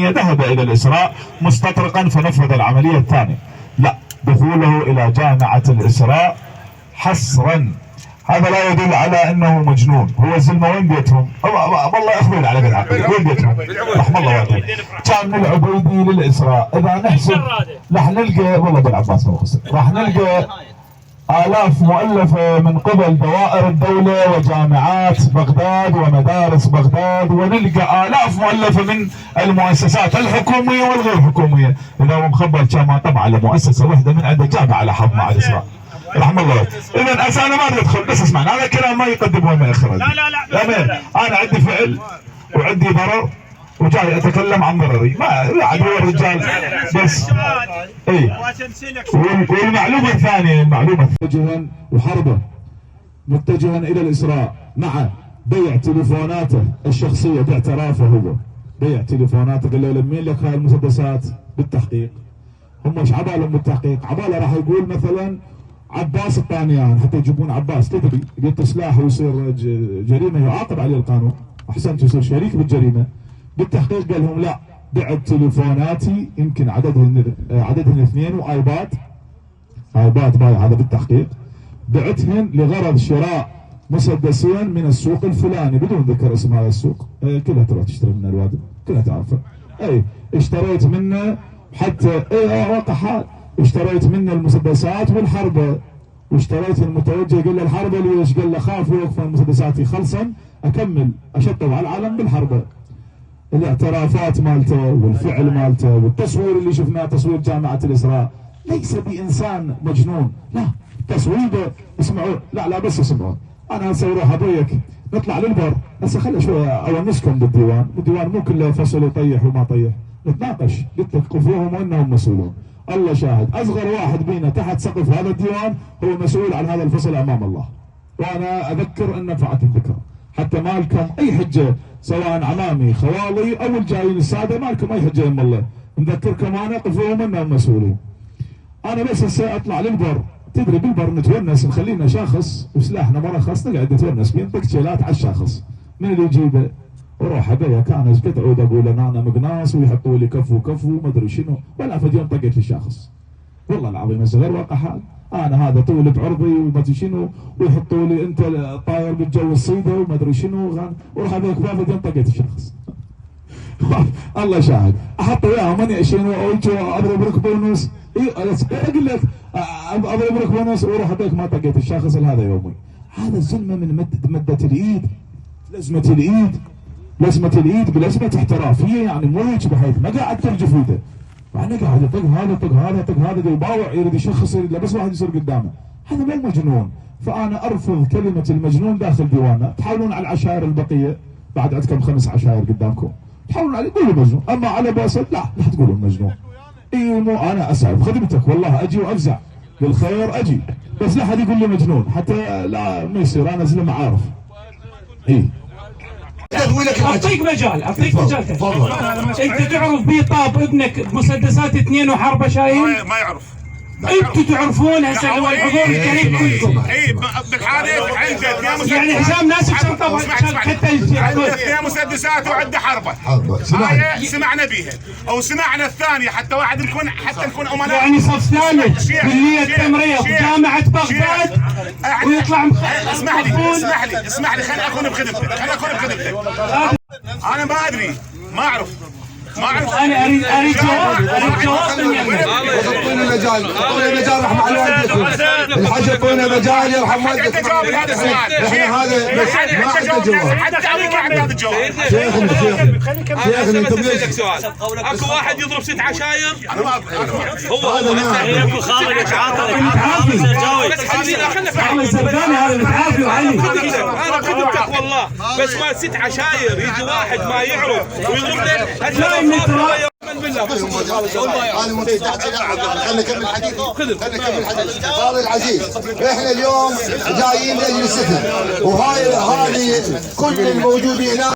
الثانية ذهب إلى الإسراء مستطرقا فنفذ العملية الثانية. لا، دخوله إلى جامعة الإسراء حصرا هذا لا يدل على انه مجنون. هو الزلمه وين بيتهم؟ والله اخوين على قد عقلي، وين بيتهم؟ رحم الله والديه. كان من العبيدي للاسراء، اذا نحسب راح نلقى والله بن عباس راح نلقى آلاف مؤلفة من قبل دوائر الدولة وجامعات بغداد ومدارس بغداد، ونلقى آلاف مؤلفة من المؤسسات الحكومية والغير حكومية. إذا هو مخبر كان ما طبع على مؤسسة واحدة من عنده جامعة على حظ مع الإسراء. رحم الله. إذا أنا ما ندخل، بس اسمعنا، هذا كلام ما يقدم وما يأخر. لا أنا عندي فعل وعندي ضرر وجاي اتكلم عن ضرري، ما عاد هو الرجال بس. اي والمعلومه الثانيه، متجها وحربه متجها الى الاسراء مع بيع تليفوناته الشخصيه باعترافه. هو بيع تليفوناته، قال له لمين لك هاي المسدسات؟ بالتحقيق. هم ايش عبالهم بالتحقيق؟ عباله راح يقول مثلا عباس الطانيان، حتى يجيبون عباس، تدري قلت سلاح ويصير جريمه يعاقب عليه القانون، احسنت يصير شريك بالجريمه. بالتحقيق قال لهم لا، بعت تليفوناتي يمكن عددهن 2 وايباد بايع، هذا بالتحقيق، بعتهن لغرض شراء مسدسين من السوق الفلاني بدون ذكر اسم هذا السوق. كلها تروح تشتري منه الوادم، كلها تعرفه. اي اشتريت منه حتى واقع حال، اشتريت منه المسدسات والحربه، واشتريت المتوجه قال له الحربه ليش؟ قال له خاف يوقف مسدساتي خلصا اكمل اشطب على العالم بالحربه. الاعترافات مالته والفعل مالته والتصوير اللي شفناه، تصوير جامعة الإسراء، ليس بإنسان مجنون، لا، تصويره اسمعوا، لا بس اسمعوا، أنا هسه اروح أبويك نطلع للبر، هسه خلي شوية أونسكم بالديوان مو كله فصل وطيح وما طيح، نتناقش، قلت لك قفوهم وإنهم مسؤولون، الله شاهد، أصغر واحد بينا تحت سقف هذا الديوان هو مسؤول عن هذا الفصل أمام الله، وأنا أذكر أن نفعت الذكرى، حتى ما لكم أي حجة سواء عمامي خوالي او الجايين الساده، ما لكم اي حجه يم الله، نذكركم انا قفوهم انهم مسؤولين. انا بس هسه اطلع للبر، تدري بالبر نتونس، مخلينا شاخص وسلاحنا مرخص نقعد نتونس بيه، نطق شيلات على الشاخص، من اللي يجيبه؟ واروح ابيع كانز قطع عود اقول انا مقناص ويحطوا لي كفو ما ادري شنو، ولا فد يوم طقيت الشاخص. والله العظيم هسه غير واقع حال، انا هذا طول بعرضي وما ادري شنو، ويحطوا لي انت طاير بالجو الصيده وما ادري شنو، واروح ابيع كفاف يوم طقيت الشخص. الله شاهد، احط وياهم ماني 20 اضرب ركبه ونص، اقول لك اضرب ركبه ونص واروح ابيك ما طقيت الشخص هذا يومي. هذا الزلمه من مده اليد، لزمه اليد بلزمه احترافيه، يعني مو هيك بحيث ما قاعد ترجف ايده، يعني قاعد يطق هذا يباوع يريد يشخص، يريد بس واحد يصير قدامه، هذا مو مجنون. فانا ارفض كلمه المجنون داخل ديواننا. تحاولون على العشائر البقيه، بعد عندكم 5 عشائر قدامكم، تحاولون عليه قولوا مجنون، اما على باسل لا تقولون مجنون. اي مو انا اسعى بخدمتك والله، اجي وافزع بالخير اجي، بس لا حد يقول لي مجنون، حتى لا ما يصير، انا زلمه عارف. اي اعطيك مجال تفضل. انت تعرف بيطاب ابنك بمسدسات 2 وحربه شايل؟ ما يعرف. انتوا تعرفون هسه الحضور الكريم كلكم. اي بالحاله عنده يعني حسام ناس بشنطه حتى عنده 2 مسدسات وعنده حربه. سمعنا بيها او سمعنا الثانيه، حتى نكون امناء. يعني صف ثالث كليه تمريض جامعه بغداد ويطلع. اسمح لي خليني اكون بخدمتك. انا ما ادري، ما اعرف. انا اريد جواب منك. اعطونا مجال رحمة على والديكم، الحاج اعطونا مجال يرحم والديكم. انت جاوب هذا السؤال. احنا هذا ما عندنا جواب. حتى ابوك ما عنده هذا الجواب. شيخنا انتم ليش؟ اكو واحد يضرب 6 عشاير. انا ما هو ياكل خالد يتعاطى بس خلينا الزبداني هذا متعافي وعلي. انا خدمتك والله، بس ما 6 عشاير يجي واحد ما يعرف ويضرب لك. انا متحدث، خلينا نكمل حديثي. فاضل العزيز، احنا اليوم جايين لاجل السفن، وهاي كل الموجودين هنا